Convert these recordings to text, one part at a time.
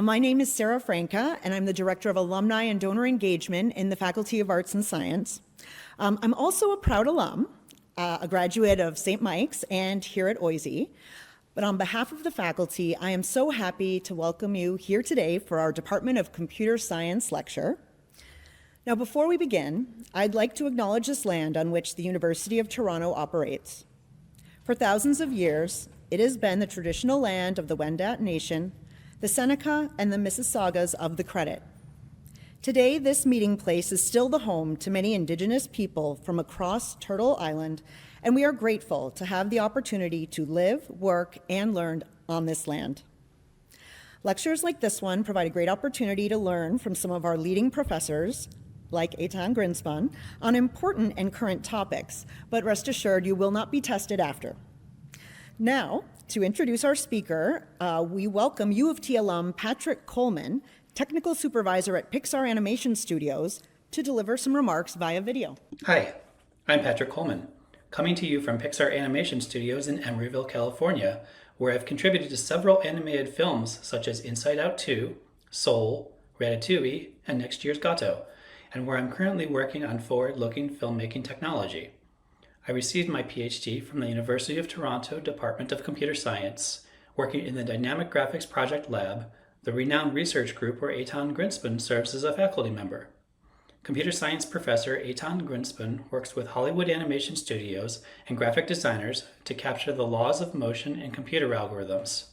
My name is Sarah Franca, and I'm the Director of Alumni and Donor Engagement in the Faculty of Arts and Science. I'm also a proud alum, a graduate of St. Mike's and here at OISE. But on behalf of the faculty, I am so happy to welcome you here today for our Department of Computer Science lecture. Now, before we begin, I'd like to acknowledge this land on which the University of Toronto operates. For thousands of years, it has been the traditional land of the Wendat Nation, the Seneca, and the Mississaugas of the Credit. Today, this meeting place is still the home to many Indigenous people from across Turtle Island, and we are grateful to have the opportunity to live, work, and learn on this land. Lectures like this one provide a great opportunity to learn from some of our leading professors, like Eitan Grinspan, on important and current topics, but rest assured you will not be tested after. Now, to introduce our speaker, we welcome U of T alum Patrick Coleman, Technical Supervisor at Pixar Animation Studios, to deliver some remarks via video. Hi, I'm Patrick Coleman, coming to you from Pixar Animation Studios in Emeryville, California, where I've contributed to several animated films such as Inside Out 2, Soul, Ratatouille, and next year's Gato, and where I'm currently working on forward-looking filmmaking technology. I received my PhD from the University of Toronto Department of Computer Science, working in the Dynamic Graphics Project Lab, the renowned research group where Eitan Grinspan serves as a faculty member. Computer science professor Eitan Grinspan works with Hollywood animation studios and graphic designers to capture the laws of motion in computer algorithms.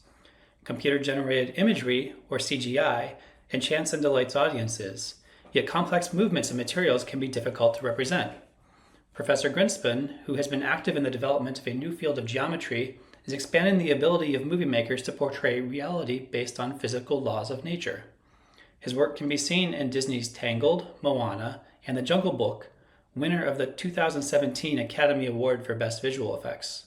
Computer-generated imagery, or CGI, enchants and delights audiences, yet complex movements and materials can be difficult to represent. Professor Grinspan, who has been active in the development of a new field of geometry, is expanding the ability of movie makers to portray reality based on physical laws of nature. His work can be seen in Disney's Tangled, Moana, and The Jungle Book, winner of the 2017 Academy Award for Best Visual Effects.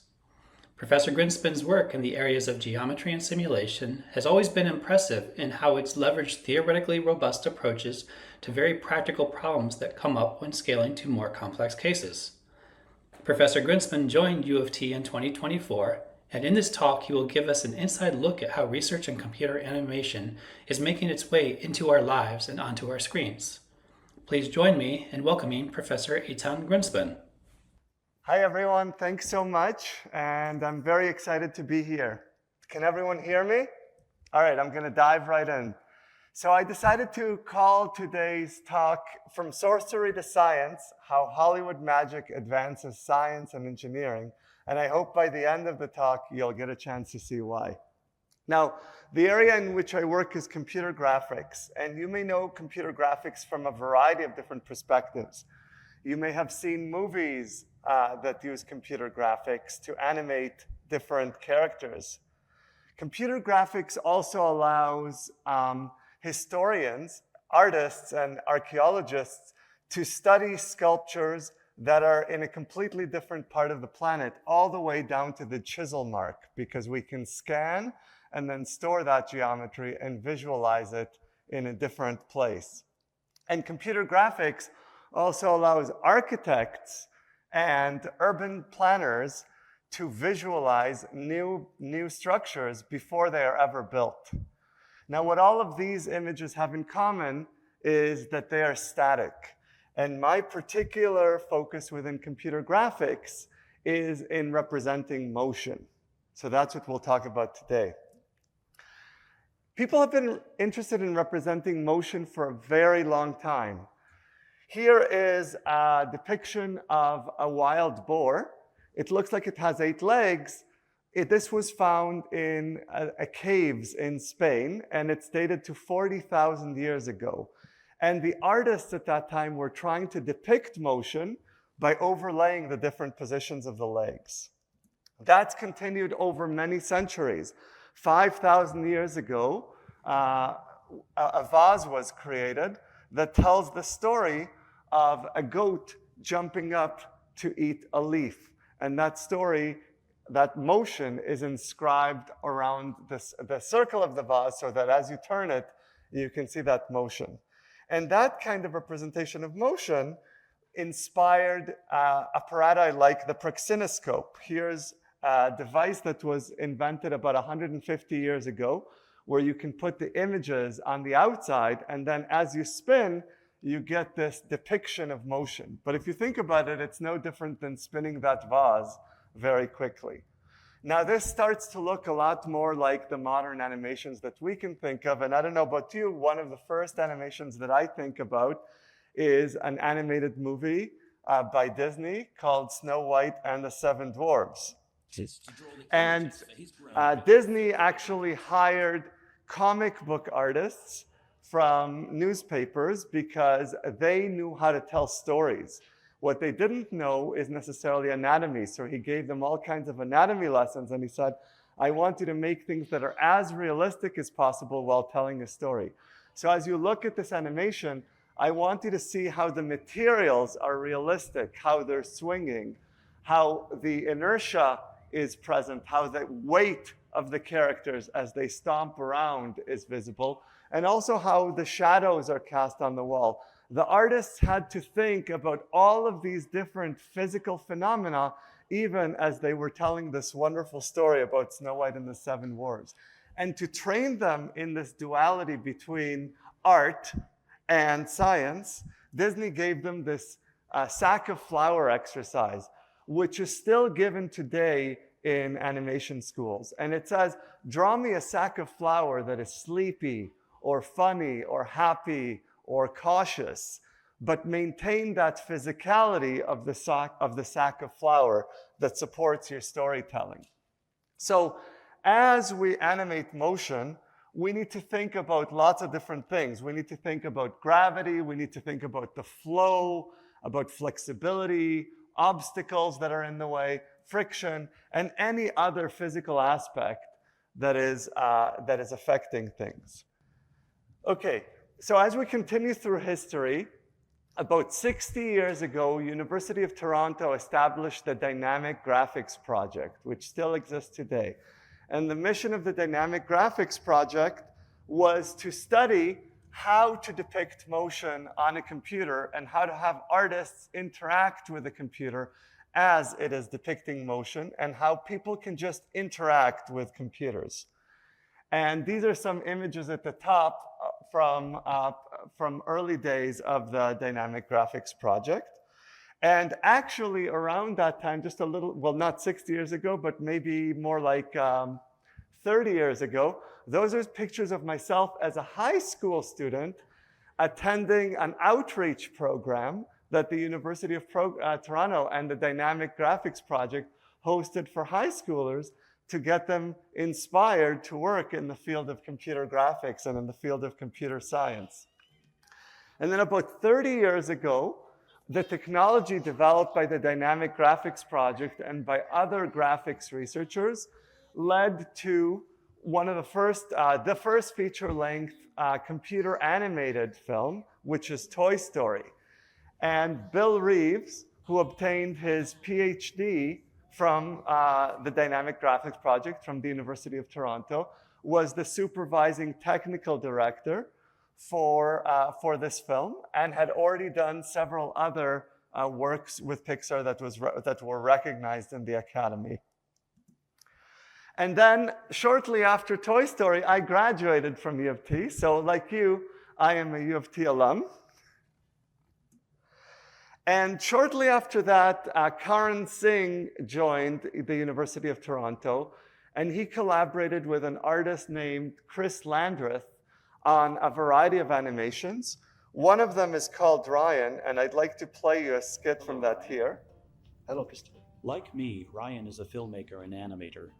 Professor Grinspan's work in the areas of geometry and simulation has always been impressive in how it's leveraged theoretically robust approaches to very practical problems that come up when scaling to more complex cases. Professor Grinspan joined U of T in 2024, and in this talk he will give us an inside look at how research in computer animation is making its way into our lives and onto our screens. Please join me in welcoming Professor Eitan Grinspan. Hi everyone, thanks so much, and I'm very excited to be here. Can everyone hear me? All right, I'm gonna dive right in. So I decided to call today's talk From Sorcery to Science, How Hollywood Magic Advances Science and Engineering, and I hope by the end of the talk you'll get a chance to see why. Now, the area in which I work is computer graphics, and you may know computer graphics from a variety of different perspectives. You may have seen movies that use computer graphics to animate different characters. Computer graphics also allows historians, artists, and archaeologists to study sculptures that are in a completely different part of the planet, all the way down to the chisel mark, because we can scan and then store that geometry and visualize it in a different place. And computer graphics also allows architects and urban planners to visualize new structures before they are ever built. Now, what all of these images have in common is that they are static. And my particular focus within computer graphics is in representing motion. So that's what we'll talk about today. People have been interested in representing motion for a very long time. Here is a depiction of a wild boar. It looks like it has 8 legs. This was found in caves in Spain, and it's dated to 40,000 years ago. And the artists at that time were trying to depict motion by overlaying the different positions of the legs. That's continued over many centuries. 5,000 years ago, a vase was created that tells the story of a goat jumping up to eat a leaf. And that story, that motion is inscribed around the circle of the vase so that as you turn it, you can see that motion. And that kind of representation of motion inspired apparati like the Praxinoscope. Here's a device that was invented about 150 years ago, where you can put the images on the outside, and then as you spin, you get this depiction of motion. But if you think about it, it's no different than spinning that vase very quickly. Now, this starts to look a lot more like the modern animations that we can think of. And I don't know about you, one of the first animations that I think about is an animated movie by Disney called Snow White and the Seven Dwarfs. And Disney actually hired comic book artists from newspapers because they knew how to tell stories. What they didn't know is necessarily anatomy. So he gave them all kinds of anatomy lessons, and he said, I want you to make things that are as realistic as possible while telling a story. So as you look at this animation, I want you to see how the materials are realistic, how they're swinging, how the inertia is present, how the weight of the characters as they stomp around is visible, and also how the shadows are cast on the wall. The artists had to think about all of these different physical phenomena even as they were telling this wonderful story about Snow White and the Seven Dwarfs. And to train them in this duality between art and science, Disney gave them this sack of flour exercise, which is still given today in animation schools. And it says, draw me a sack of flour that is sleepy or funny or happy or cautious, but maintain that physicality of the sack of flour that supports your storytelling. So as we animate motion, we need to think about lots of different things. We need to think about gravity, we need to think about the flow, about flexibility, obstacles that are in the way, friction, and any other physical aspect that is affecting things. Okay, so as we continue through history, about 60 years ago, University of Toronto established the Dynamic Graphics Project, which still exists today. And the mission of the Dynamic Graphics Project was to study how to depict motion on a computer and how to have artists interact with the computer as it is depicting motion, and how people can just interact with computers. And these are some images at the top from early days of the Dynamic Graphics Project. And actually around that time, just a little, well, not 60 years ago, but maybe more like 30 years ago, those are pictures of myself as a high school student attending an outreach program that the University of Toronto and the Dynamic Graphics Project hosted for high schoolers to get them inspired to work in the field of computer graphics and in the field of computer science. And then about 30 years ago, the technology developed by the Dynamic Graphics Project and by other graphics researchers led to one of the first feature-length computer animated film, which is Toy Story. And Bill Reeves, who obtained his PhD from the Dynamic Graphics Project from the University of Toronto, was the supervising technical director for this film, and had already done several other works with Pixar that were recognized in the Academy. And then shortly after Toy Story, I graduated from U of T. So like you, I am a U of T alum. And shortly after that, Karan Singh joined the University of Toronto, and he collaborated with an artist named Chris Landreth on a variety of animations. One of them is called Ryan, and I'd like to play you a skit from that here. Hello, Christopher. Like me, Ryan is a filmmaker and animator.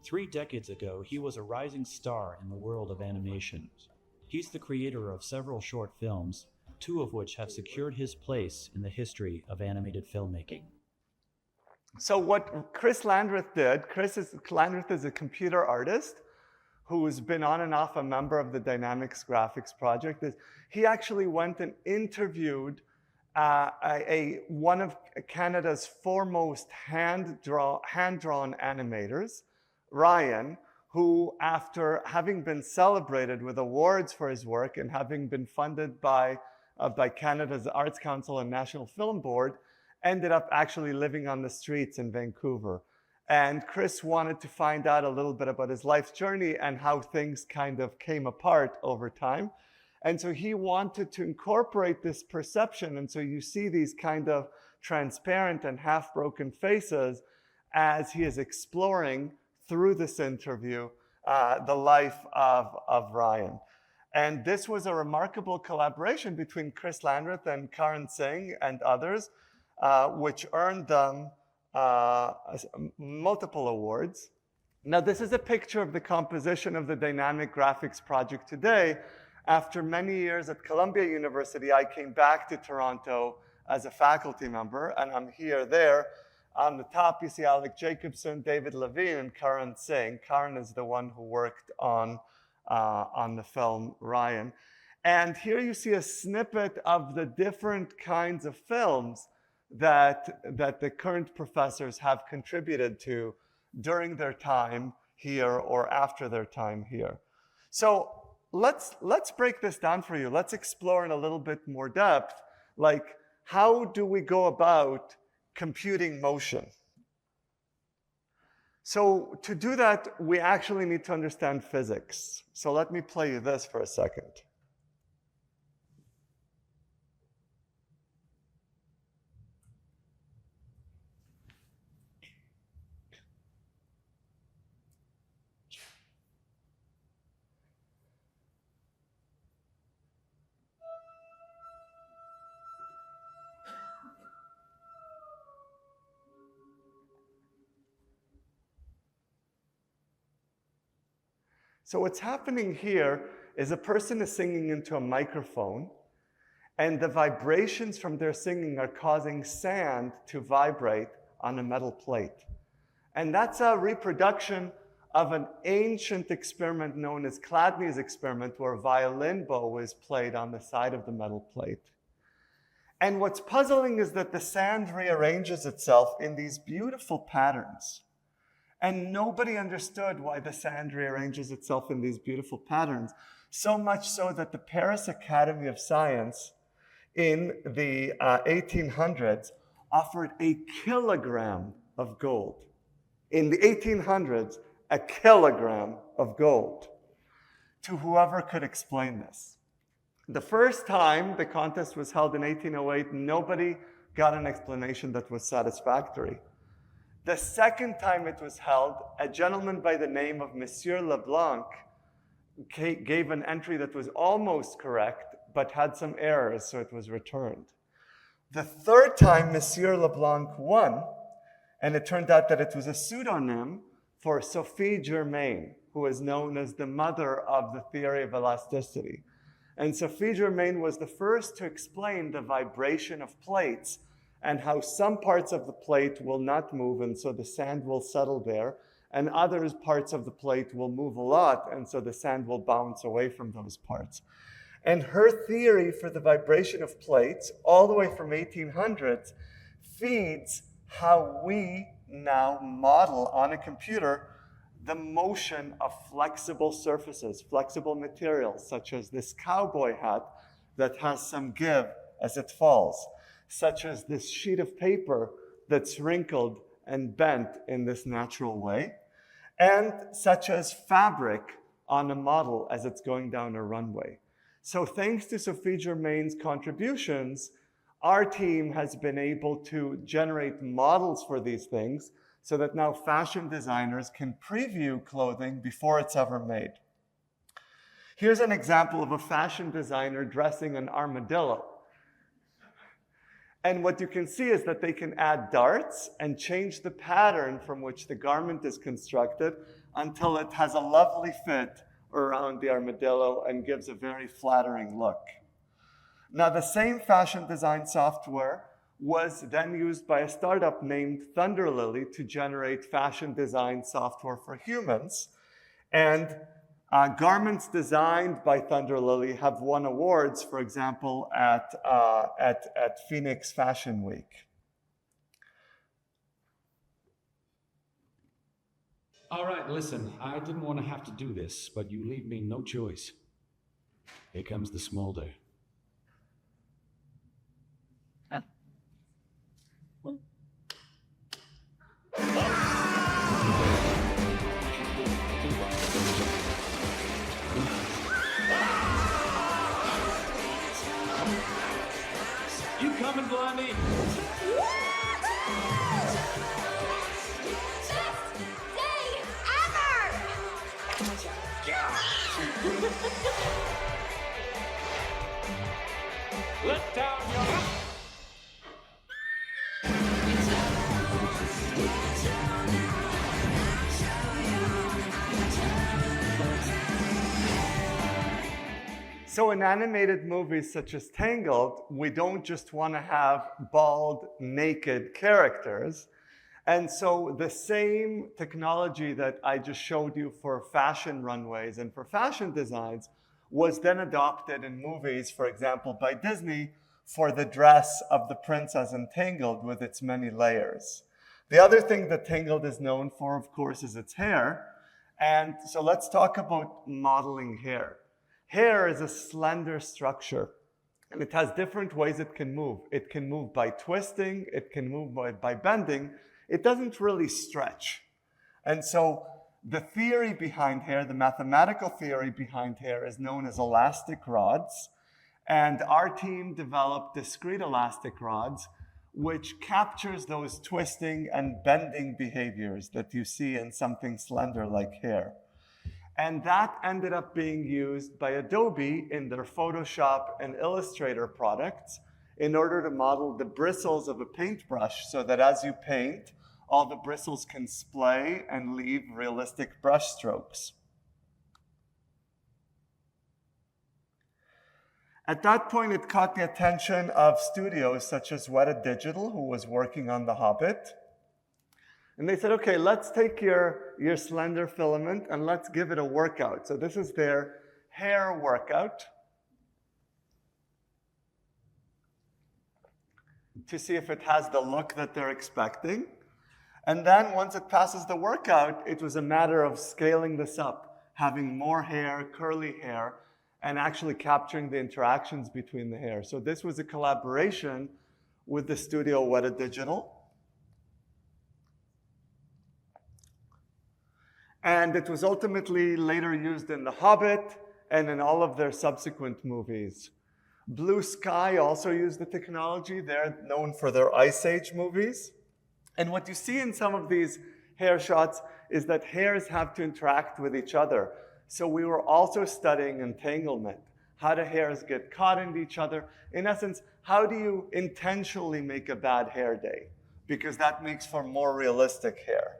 3 decades ago, he was a rising star in the world of animation. He's the creator of several short films, 2 of which have secured his place in the history of animated filmmaking. So what Chris Landreth did, Landreth is a computer artist who's been on and off a member of the Dynamics Graphics Project. He actually went and interviewed one of Canada's foremost hand-drawn animators, Ryan, who, after having been celebrated with awards for his work and having been funded by Canada's Arts Council and National Film Board, ended up actually living on the streets in Vancouver. And Chris wanted to find out a little bit about his life journey and how things kind of came apart over time. And so he wanted to incorporate this perception. And so you see these kind of transparent and half-broken faces as he is exploring through this interview the life of Ryan. And this was a remarkable collaboration between Chris Landreth and Karan Singh and others, which earned them multiple awards. Now, this is a picture of the composition of the Dynamic Graphics project today. After many years at Columbia University, I came back to Toronto as a faculty member, and I'm there. On the top, you see Alec Jacobson, David Levine, and Karan Singh. Karan is the one who worked on the film Ryan. And here you see a snippet of the different kinds of films that the current professors have contributed to during their time here or after their time here. So let's break this down for you. Let's explore in a little bit more depth, like how do we go about computing motion? So to do that, we actually need to understand physics. So let me play you this for a second. So what's happening here is a person is singing into a microphone, and the vibrations from their singing are causing sand to vibrate on a metal plate. And that's a reproduction of an ancient experiment known as Chladni's experiment, where a violin bow is played on the side of the metal plate. And what's puzzling is that the sand rearranges itself in these beautiful patterns. And nobody understood why the sand rearranges itself in these beautiful patterns, so much so that the Paris Academy of Science in the 1800s offered a kilogram of gold. In the 1800s, a kilogram of gold to whoever could explain this. The first time the contest was held in 1808, nobody got an explanation that was satisfactory. The second time it was held, a gentleman by the name of Monsieur Leblanc gave an entry that was almost correct, but had some errors, so it was returned. The third time, Monsieur Leblanc won, and it turned out that it was a pseudonym for Sophie Germain, who is known as the mother of the theory of elasticity. And Sophie Germain was the first to explain the vibration of plates and how some parts of the plate will not move, and so the sand will settle there, and other parts of the plate will move a lot, and so the sand will bounce away from those parts. And her theory for the vibration of plates, all the way from 1800s, feeds how we now model on a computer the motion of flexible surfaces, flexible materials, such as this cowboy hat that has some give as it falls, such as this sheet of paper that's wrinkled and bent in this natural way, and such as fabric on a model as it's going down a runway. So thanks to Sophie Germain's contributions, our team has been able to generate models for these things so that now fashion designers can preview clothing before it's ever made. Here's an example of a fashion designer dressing an armadillo. And what you can see is that they can add darts and change the pattern from which the garment is constructed until it has a lovely fit around the armadillo and gives a very flattering look. Now, the same fashion design software was then used by a startup named Thunderlily to generate fashion design software for humans. And garments designed by Thunderlily have won awards, for example, at Phoenix Fashion Week. All right, listen, I didn't want to have to do this, but you leave me no choice. Here comes the smolder. You coming, Blondie? Let down your... So in animated movies such as Tangled, we don't just want to have bald, naked characters. And so the same technology that I just showed you for fashion runways and for fashion designs was then adopted in movies, for example, by Disney for the dress of the princess in Tangled with its many layers. The other thing that Tangled is known for, of course, is its hair. And so let's talk about modeling hair. Hair is a slender structure, and it has different ways it can move. It can move by twisting, it can move by bending. It doesn't really stretch. And so the theory behind hair, the mathematical theory behind hair, is known as elastic rods. And our team developed discrete elastic rods, which captures those twisting and bending behaviors that you see in something slender like hair. And that ended up being used by Adobe in their Photoshop and Illustrator products in order to model the bristles of a paintbrush so that as you paint, all the bristles can splay and leave realistic brush strokes. At that point, it caught the attention of studios such as Weta Digital, who was working on The Hobbit. And they said, okay, let's take your slender filament and let's give it a workout. So this is their hair workout to see if it has the look that they're expecting. And then once it passes the workout, it was a matter of scaling this up, having more hair, curly hair, and actually capturing the interactions between the hair. So this was a collaboration with the studio Weta Digital. And it was ultimately later used in The Hobbit and in all of their subsequent movies. Blue Sky also used the technology. They're known for their Ice Age movies. And what you see in some of these hair shots is that hairs have to interact with each other. So we were also studying entanglement. How do hairs get caught in each other? In essence, how do you intentionally make a bad hair day? Because that makes for more realistic hair.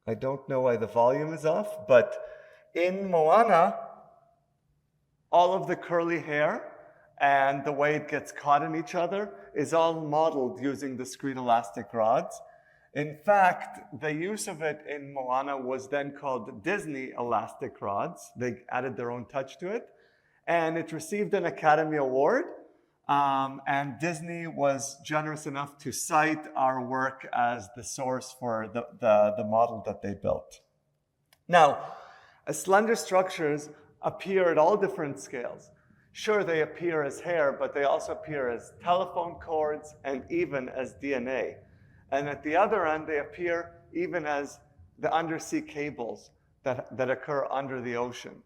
I don't know why the volume is off, but in Moana, all of the curly hair and the way it gets caught in each other is all modeled using discrete elastic rods. In fact, the use of it in Moana was then called Disney elastic rods. They added their own touch to it, and it received an Academy Award. And Disney was generous enough to cite our work as the source for the model that they built. Now, slender structures appear at all different scales. Sure, they appear as hair, but they also appear as telephone cords and even as DNA. And at the other end, they appear even as the undersea cables that occur under the ocean.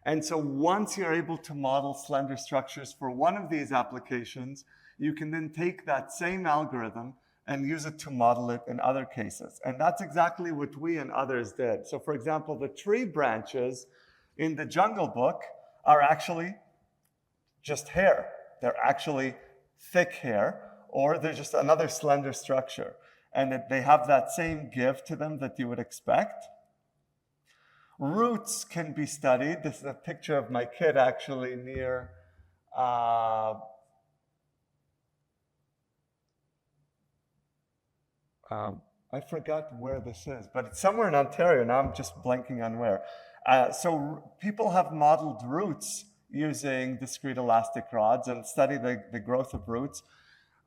And so once you're able to model slender structures for one of these applications, you can then take that same algorithm and use it to model it in other cases. And that's exactly what we and others did. So for example, the tree branches in the Jungle Book are actually just hair. They're actually thick hair, or they're just another slender structure. And they have that same give to them that you would expect. Roots can be studied. This is a picture of my kid actually near I forgot where this is, but it's somewhere in Ontario. Now I'm just blanking on where. So people have modeled roots using discrete elastic rods and study the growth of roots.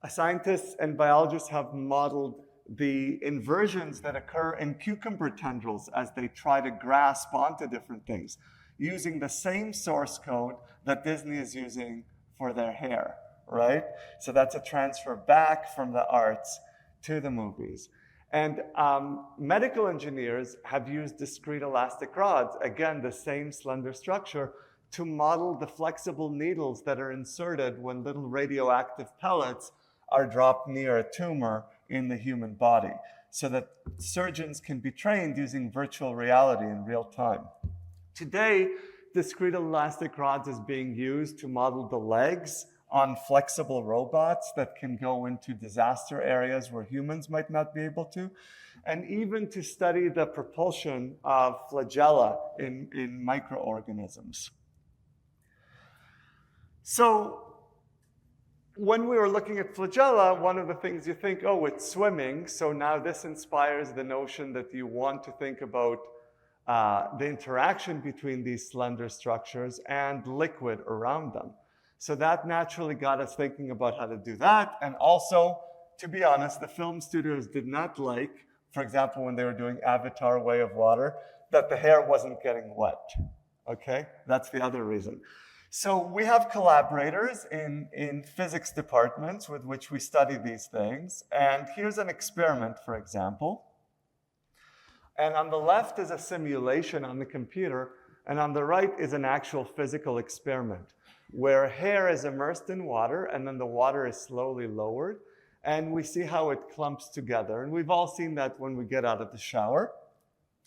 Scientists and biologists have modeled the inversions that occur in cucumber tendrils as they try to grasp onto different things, using the same source code that Disney is using for their hair, right? So that's a transfer back from the arts to the movies. And medical engineers have used discrete elastic rods, again, the same slender structure, to model the flexible needles that are inserted when little radioactive pellets are dropped near a tumor in the human body, so that surgeons can be trained using virtual reality in real time. Today, discrete elastic rods is being used to model the legs on flexible robots that can go into disaster areas where humans might not be able to, and even to study the propulsion of flagella in microorganisms. So when we were looking at flagella, one of the things you think, oh, it's swimming. So now this inspires the notion that you want to think about the interaction between these slender structures and liquid around them. So that naturally got us thinking about how to do that. And also, to be honest, the film studios did not like, for example, when they were doing Avatar: Way of Water, that the hair wasn't getting wet. Okay, that's the other reason. So we have collaborators in physics departments with which we study these things. And here's an experiment, for example. And on the left is a simulation on the computer, and on the right is an actual physical experiment where hair is immersed in water, and then the water is slowly lowered, and we see how it clumps together. And we've all seen that when we get out of the shower.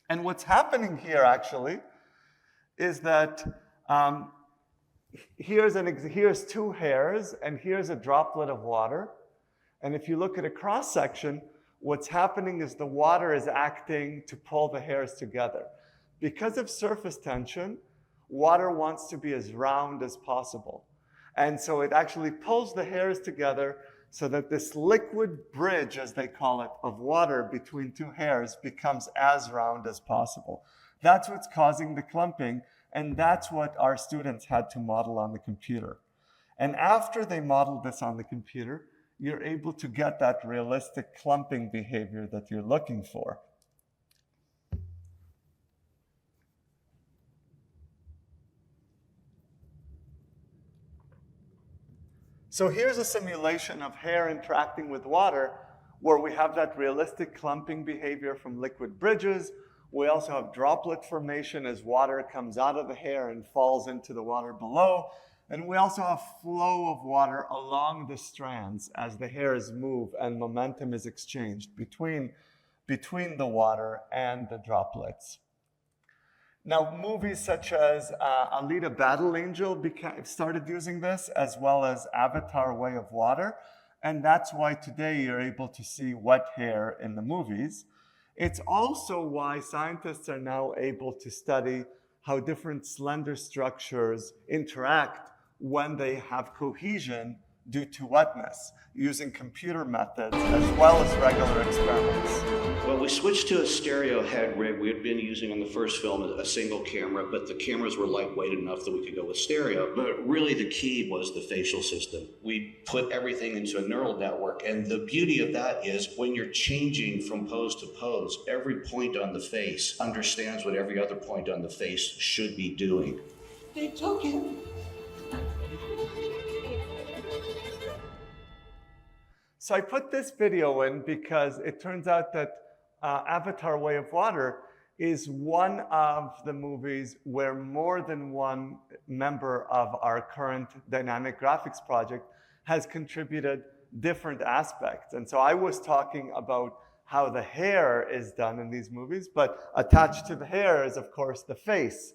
And what's happening here, actually, is that here's two hairs, and here's a droplet of water. And if you look at a cross-section, what's happening is the water is acting to pull the hairs together. Because of surface tension, water wants to be as round as possible. And so it actually pulls the hairs together so that this liquid bridge, as they call it, of water between two hairs becomes as round as possible. That's what's causing the clumping, and that's what our students had to model on the computer. And after they modeled this on the computer, you're able to get that realistic clumping behavior that you're looking for. So here's a simulation of hair interacting with water where we have that realistic clumping behavior from liquid bridges. We also have droplet formation as water comes out of the hair and falls into the water below. And we also have flow of water along the strands as the hairs move and momentum is exchanged between the water and the droplets. Now, movies such as Alita Battle Angel started using this, as well as Avatar: Way of Water. And that's why today you're able to see wet hair in the movies. It's also why scientists are now able to study how different slender structures interact when they have cohesion due to wetness, using computer methods as well as regular experiments. Well, we switched to a stereo head rig. We had been using on the first film a single camera, but the cameras were lightweight enough that we could go with stereo. But really the key was the facial system. We put everything into a neural network, and the beauty of that is when you're changing from pose to pose, every point on the face understands what every other point on the face should be doing. They took him. So I put this video in because it turns out that Avatar: Way of Water is one of the movies where more than one member of our current dynamic graphics project has contributed different aspects. And so I was talking about how the hair is done in these movies, but attached to the hair is, of course, the face.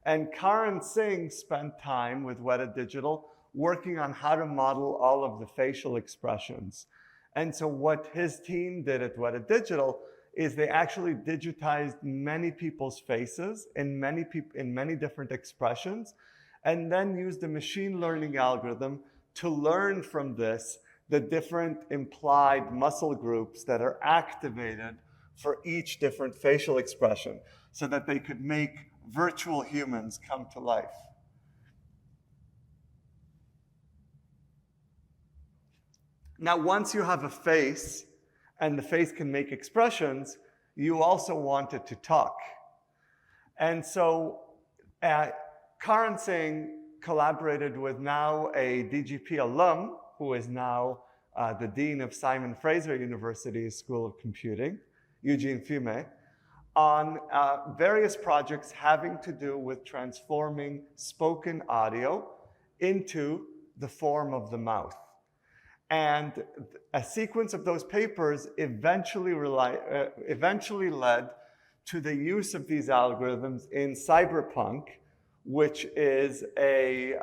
And Karan Singh spent time with Weta Digital working on how to model all of the facial expressions. And so what his team did at Weta Digital is they actually digitized many people's faces in many different expressions, and then used a machine learning algorithm to learn from this the different implied muscle groups that are activated for each different facial expression so that they could make virtual humans come to life. Now, once you have a face and the face can make expressions, you also want it to talk. And so Karan Singh collaborated with now a DGP alum who is now the Dean of Simon Fraser University's School of Computing. Eugene Fume, on various projects having to do with transforming spoken audio into the form of the mouth. And a sequence of those papers eventually led to the use of these algorithms in Cyberpunk, which is a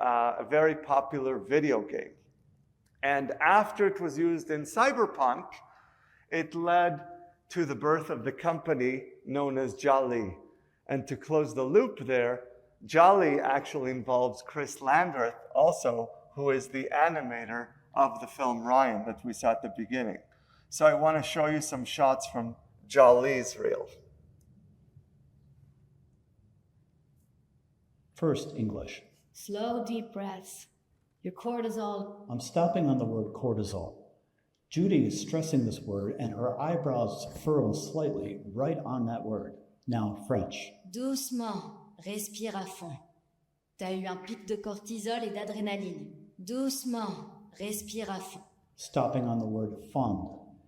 very popular video game. And after it was used in Cyberpunk, it led to the birth of the company known as Jolly. And to close the loop there, Jolly actually involves Chris Landreth also, who is the animator of the film Ryan that we saw at the beginning. So I want to show you some shots from Jolly's reel. First, English. Slow, deep breaths. Your cortisol. I'm stopping on the word cortisol. Judy is stressing this word and her eyebrows furrow slightly right on that word. Now, French. Doucement. Respire à fond. T'as eu un pic de cortisol et d'adrénaline. Doucement. Respire à fond. Stopping on the word fund.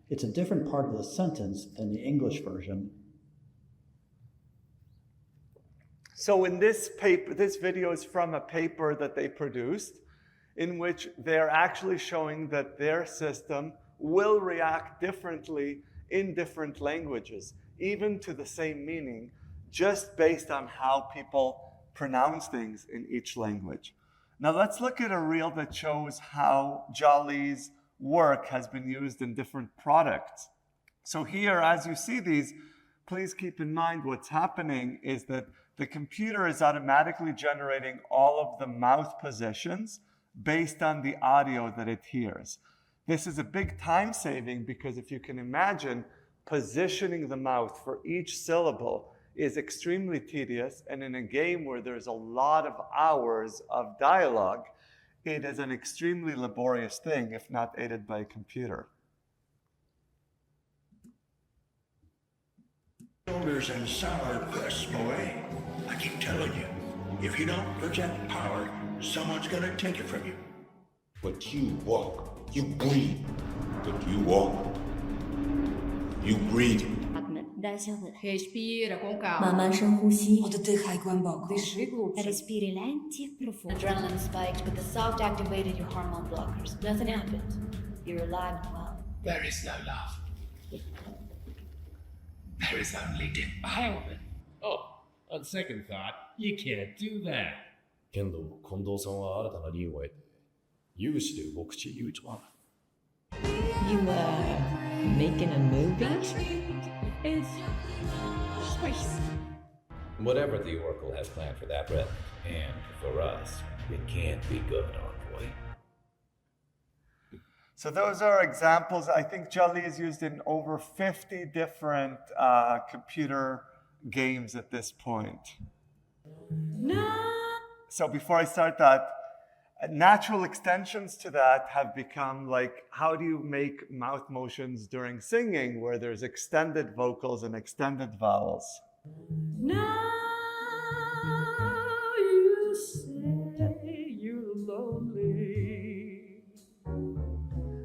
It's a different part of the sentence than the English version. So in this paper, this video is from a paper that they produced in which they're actually showing that their system will react differently in different languages, even to the same meaning, just based on how people pronounce things in each language. Now let's look at a reel that shows how Jolly's work has been used in different products. So here, as you see these, please keep in mind what's happening is that the computer is automatically generating all of the mouth positions based on the audio that it hears. This is a big time saving because if you can imagine, positioning the mouth for each syllable is extremely tedious, and in a game where there's a lot of hours of dialogue, it is an extremely laborious thing if not aided by a computer. Shoulders and sour crests, boy. I keep telling you, if you don't project power, someone's gonna take it from you. But you walk, you breathe. But you walk, you breathe. Respira com calma. 慢慢深呼吸， Oddychaj głęboko. Dыши глубже. respiri lenti e profondi. Adrenaline spiked, but the soft activated your hormone blockers. Nothing happened. You're alive and well. There is no love. There is only defilement. Oh, on second thought, you can't do that. けど近藤さんは新たな任を得て有志で動くち言うとは You making a movie? It's spicy. Whatever the Oracle has planned for that breath, and for us, it can't be good, Envoy. So those are examples. I think Jolly is used in over 50 different computer games at this point. So before I start that, natural extensions to that have become like, how do you make mouth motions during singing where there's extended vocals and extended vowels? Now you say you're lonely.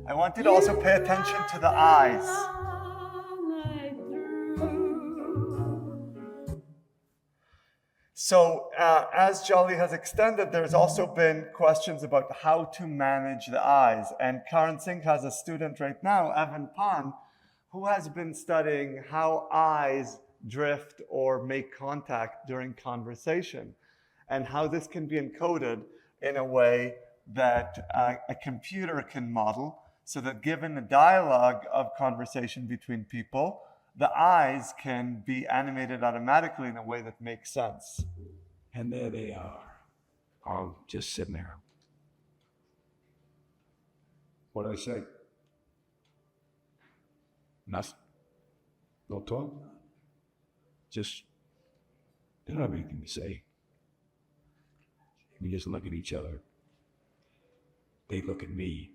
I want you to also pay attention to the eyes. So as Jolly has extended, there's also been questions about how to manage the eyes. And Karan Singh has a student right now, Evan Pan, who has been studying how eyes drift or make contact during conversation and how this can be encoded in a way that a computer can model so that given a dialogue of conversation between people, the eyes can be animated automatically in a way that makes sense. And there they are, all just sitting there. What'd I say? Nothing. No talk. Just they don't have anything to say. We just look at each other. They look at me.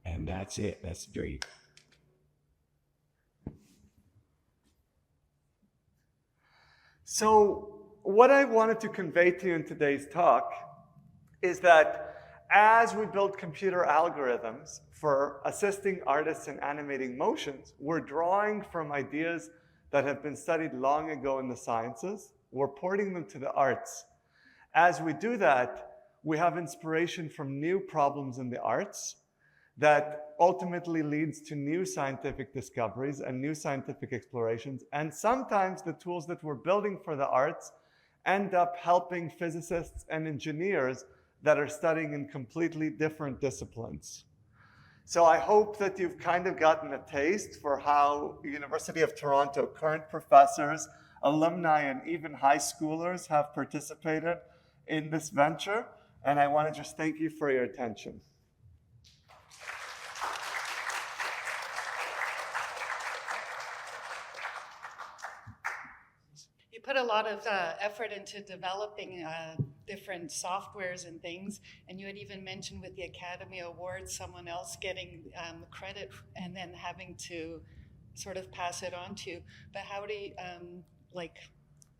And that's it. That's the dream. So what I wanted to convey to you in today's talk is that as we build computer algorithms for assisting artists in animating motions, we're drawing from ideas that have been studied long ago in the sciences. We're porting them to the arts. As we do that, we have inspiration from new problems in the arts that ultimately leads to new scientific discoveries and new scientific explorations. And sometimes the tools that we're building for the arts end up helping physicists and engineers that are studying in completely different disciplines. So I hope that you've kind of gotten a taste for how University of Toronto current professors, alumni, and even high schoolers have participated in this venture. And I want to just thank you for your attention. You put a lot of effort into developing different softwares and things, and you had even mentioned with the Academy Awards, someone else getting credit and then having to sort of pass it on to you. But how do you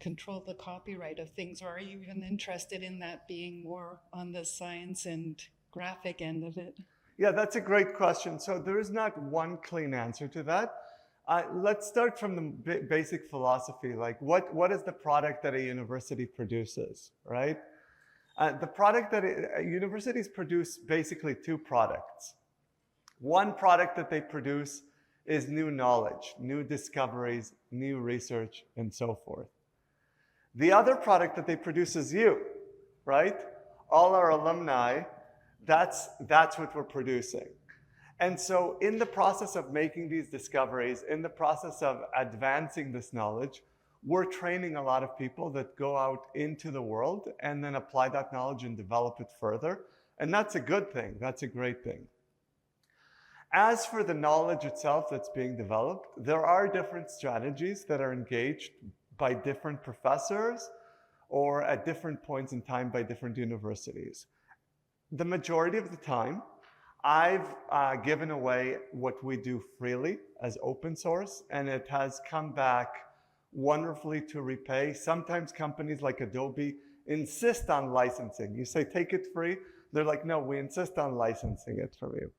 control the copyright of things, or are you even interested in that being more on the science and graphic end of it? Yeah, that's a great question. So there is not one clean answer to that. Let's start from the basic philosophy, like what is the product that a university produces, right? The product that universities produce basically two products. One product that they produce is new knowledge, new discoveries, new research, and so forth. The other product that they produce is you, right? All our alumni, that's what we're producing. And so in the process of making these discoveries, in the process of advancing this knowledge, we're training a lot of people that go out into the world and then apply that knowledge and develop it further. And that's a good thing. That's a great thing. As for the knowledge itself that's being developed, there are different strategies that are engaged by different professors or at different points in time by different universities. The majority of the time, I've given away what we do freely as open source, and it has come back wonderfully to repay. Sometimes companies like Adobe insist on licensing. You say, take it free. They're like, no, we insist on licensing it from you.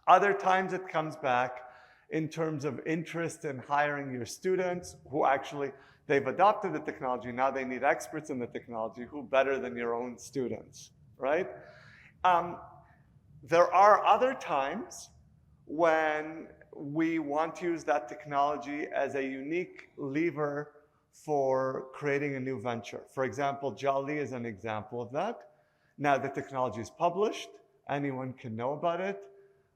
Other times it comes back in terms of interest in hiring your students who actually, they've adopted the technology. Now they need experts in the technology. Who better than your own students, right? There are other times when we want to use that technology as a unique lever for creating a new venture. For example, Jali is an example of that. Now the technology is published, anyone can know about it,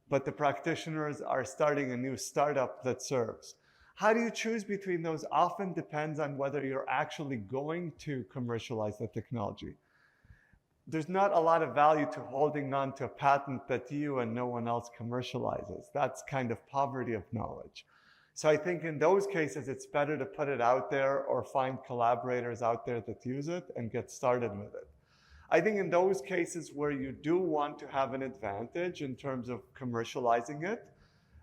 but the practitioners are starting a new startup that serves. How do you choose between those? Often depends on whether you're actually going to commercialize the technology. There's not a lot of value to holding on to a patent that you and no one else commercializes. That's kind of poverty of knowledge. So I think in those cases, it's better to put it out there or find collaborators out there that use it and get started with it. I think in those cases where you do want to have an advantage in terms of commercializing it,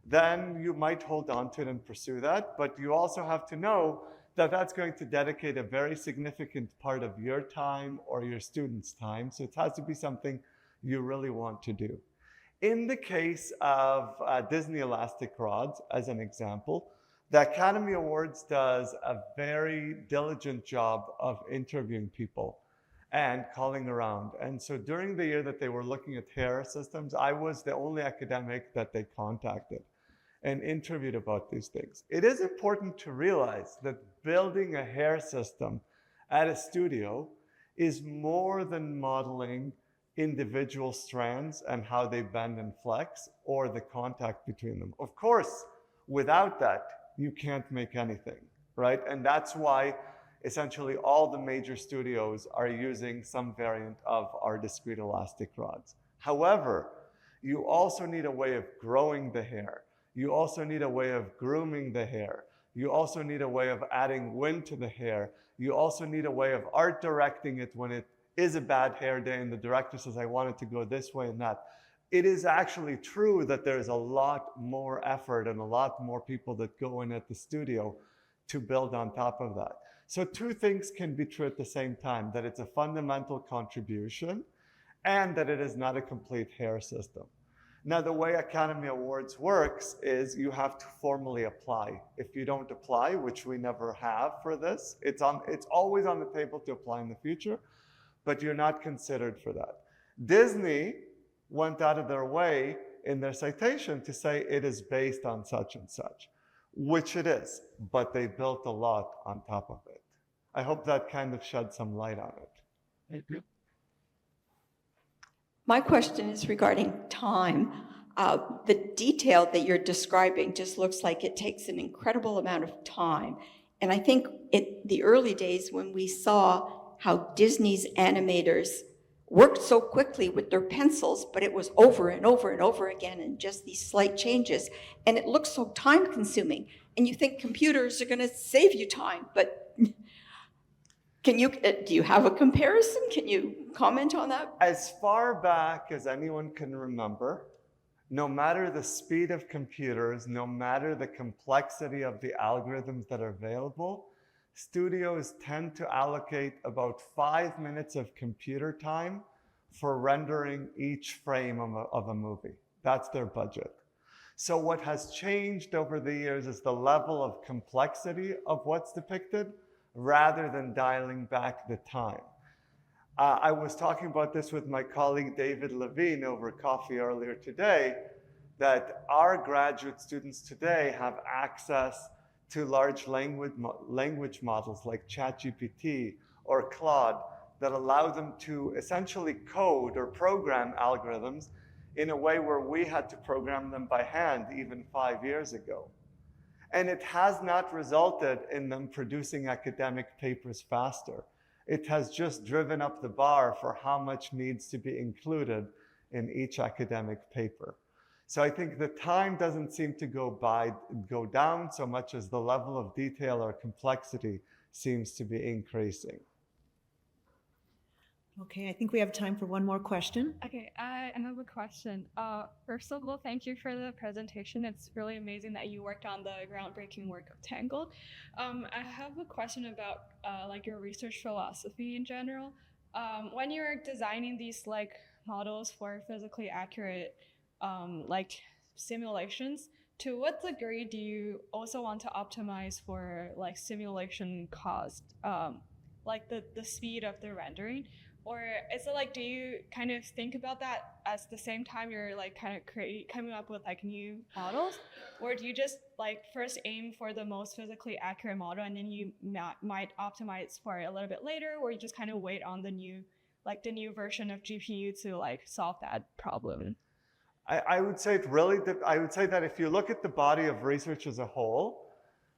then you might hold on to it and pursue that. But you also have to know that that's going to dedicate a very significant part of your time or your students' time. So it has to be something you really want to do. In the case of Disney Elastic Rods, as an example, the Academy Awards does a very diligent job of interviewing people and calling around. And so during the year that they were looking at hair systems, I was the only academic that they contacted and interviewed about these things. It is important to realize that building a hair system at a studio is more than modeling individual strands and how they bend and flex or the contact between them. Of course, without that, you can't make anything, right? And that's why essentially all the major studios are using some variant of our discrete elastic rods. However, you also need a way of growing the hair. You also need a way of grooming the hair. You also need a way of adding wind to the hair. You also need a way of art directing it when it is a bad hair day and the director says, I want it to go this way and that. It is actually true that there's a lot more effort and a lot more people that go in at the studio to build on top of that. So two things can be true at the same time, that it's a fundamental contribution and that it is not a complete hair system. Now, the way Academy Awards works is you have to formally apply. If you don't apply, which we never have for this, it's always on the table to apply in the future, but you're not considered for that. Disney went out of their way in their citation to say it is based on such and such, which it is, but they built a lot on top of it. I hope that kind of shed some light on it. Thank you. My question is regarding time. The detail that you're describing just looks like it takes an incredible amount of time. And I think the early days when we saw how Disney's animators worked so quickly with their pencils, but it was over and over and over again and just these slight changes. And it looks so time consuming. And you think computers are going to save you time, but do you have a comparison? Can you comment on that? As far back as anyone can remember, no matter the speed of computers, no matter the complexity of the algorithms that are available, studios tend to allocate about 5 minutes of computer time for rendering each frame of a movie. That's their budget. So what has changed over the years is the level of complexity of what's depicted, rather than dialing back the time. I was talking about this with my colleague David Levine over coffee earlier today, that our graduate students today have access to large language models like ChatGPT or Claude that allow them to essentially code or program algorithms in a way where we had to program them by hand even 5 years ago. And it has not resulted in them producing academic papers faster. It has just driven up the bar for how much needs to be included in each academic paper. So I think the time doesn't seem to go down so much as the level of detail or complexity seems to be increasing. Okay, I think we have time for one more question. Okay, I have a question. First of all, thank you for the presentation. It's really amazing that you worked on the groundbreaking work of Tangled. I have a question about like your research philosophy in general. When you're designing these like models for physically accurate like simulations, to what degree do you also want to optimize for like simulation cost, like the speed of the rendering? Or is it like, do you kind of think about that at the same time you're like kind of coming up with like new models? Or do you just like first aim for the most physically accurate model and then you might optimize for it a little bit later, or you just kind of wait on the new version of GPU to like solve that problem? I would say that if you look at the body of research as a whole,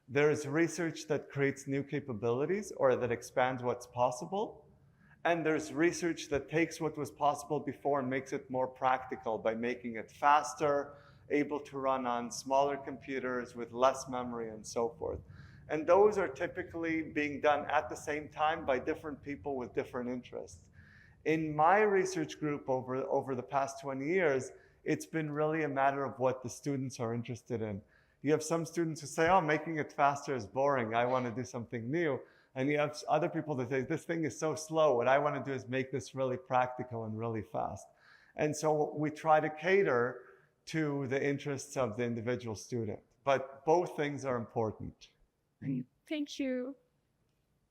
there's research that creates new capabilities or that expands what's possible. And there's research that takes what was possible before and makes it more practical by making it faster, able to run on smaller computers with less memory and so forth. And those are typically being done at the same time by different people with different interests. In my research group over the past 20 years, it's been really a matter of what the students are interested in. You have some students who say, oh, making it faster is boring. I want to do something new. And you have other people that say, this thing is so slow. What I want to do is make this really practical and really fast. And so we try to cater to the interests of the individual student. But both things are important. Thank you.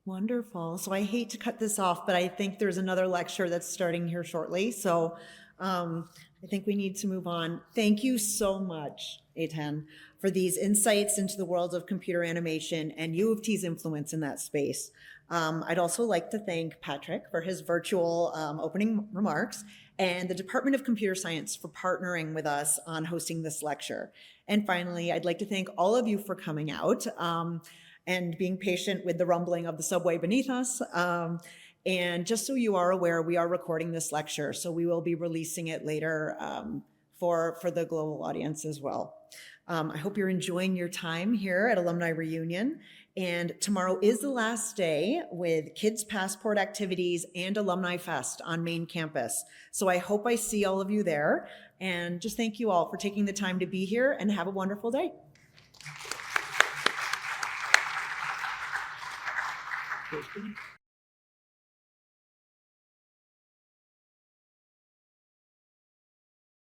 Wonderful. So I hate to cut this off, but I think there's another lecture that's starting here shortly. So I think we need to move on. Thank you so much, Eitan, for these insights into the world of computer animation and U of T's influence in that space. I'd also like to thank Patrick for his virtual opening remarks and the Department of Computer Science for partnering with us on hosting this lecture. And finally, I'd like to thank all of you for coming out and being patient with the rumbling of the subway beneath us. And just so you are aware, we are recording this lecture, so we will be releasing it later for the global audience as well. I hope you're enjoying your time here at Alumni Reunion. And tomorrow is the last day with Kids Passport activities and Alumni Fest on main campus. So I hope I see all of you there. And just thank you all for taking the time to be here, and have a wonderful day.